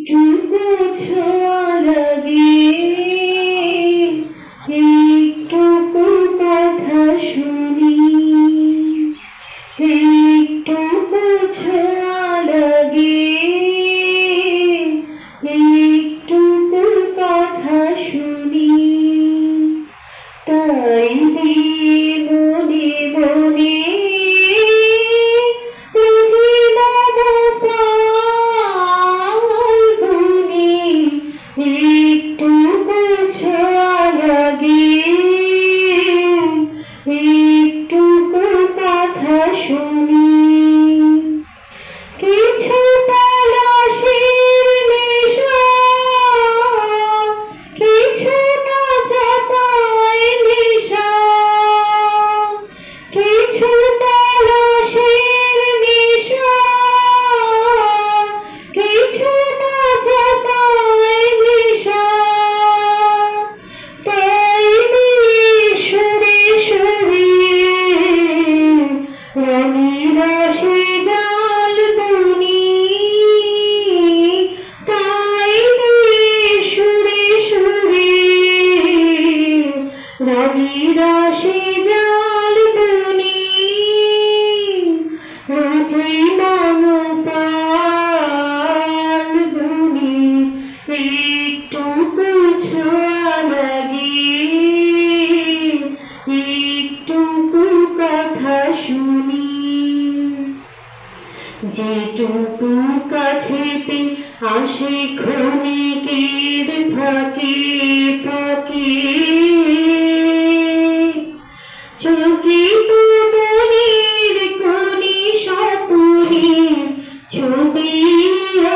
একটুকু ছোঁয়া লাগে, একটুকু কথা শুনি, একটুকু ছোঁয়া লাগে, একটুকু কথা শুনি, তাই দিয়ে মনে মনে একটুকু ছোঁয়া লাগে, একটুকু কথা শুনি, কিছু তালাশের নেশা, কিছু না চাপায় নেশা, কিছু তালাশের নেশা, কিছু না চাপায় নেশা, তাই সুরে সুরে রঙিরাশি জাল বুনি, তাই সুরে সুরে রঙিরাশি জাল বুনি, রুচি মমফাল বুনি, একটুকু ছোঁয়া লাগে, একটুকু কথা শুনি, যেটুকু কাছেতে আসে ক্ষণিকের ফাঁকে ফাঁকে, চকিত মনের কোণে স্বপ্নের ছবি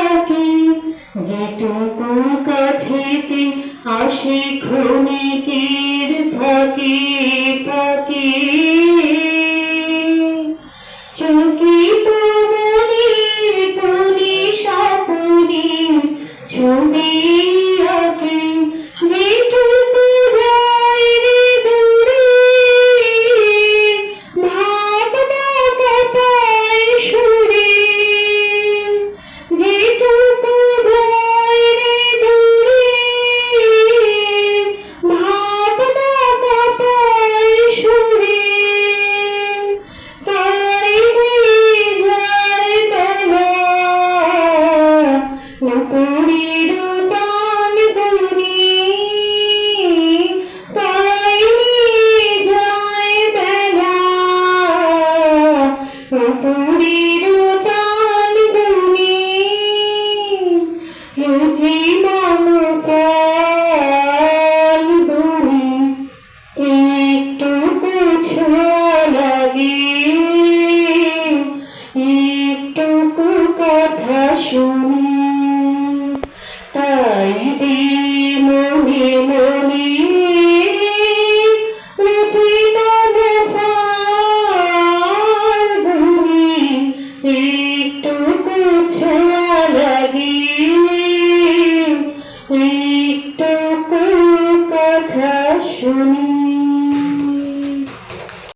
আঁকে, যেটুকু কাছেতে আসে ক্ষণিকের ফাঁকে ফাঁকে, চকিত মনের কোণে স্বপ্নের ছবি আঁকে, যেটুকু যায় রে দূরে ভাবনা কাঁপায় সুরে, যেটুকু যায় রে দূরে ভাবনা কাঁপায় সুরে, তাই যায় বেলা উপরের টান গুনি, তাই যায় বেলা উপরের টান গুনি, রুচি মমফাল বুনি, একটুকু ছোঁয়া লাগে, একটুকু কথা শুনি, তাই মনে মনে রুচি মমফাল বুনি, একটুকু ছোঁয়া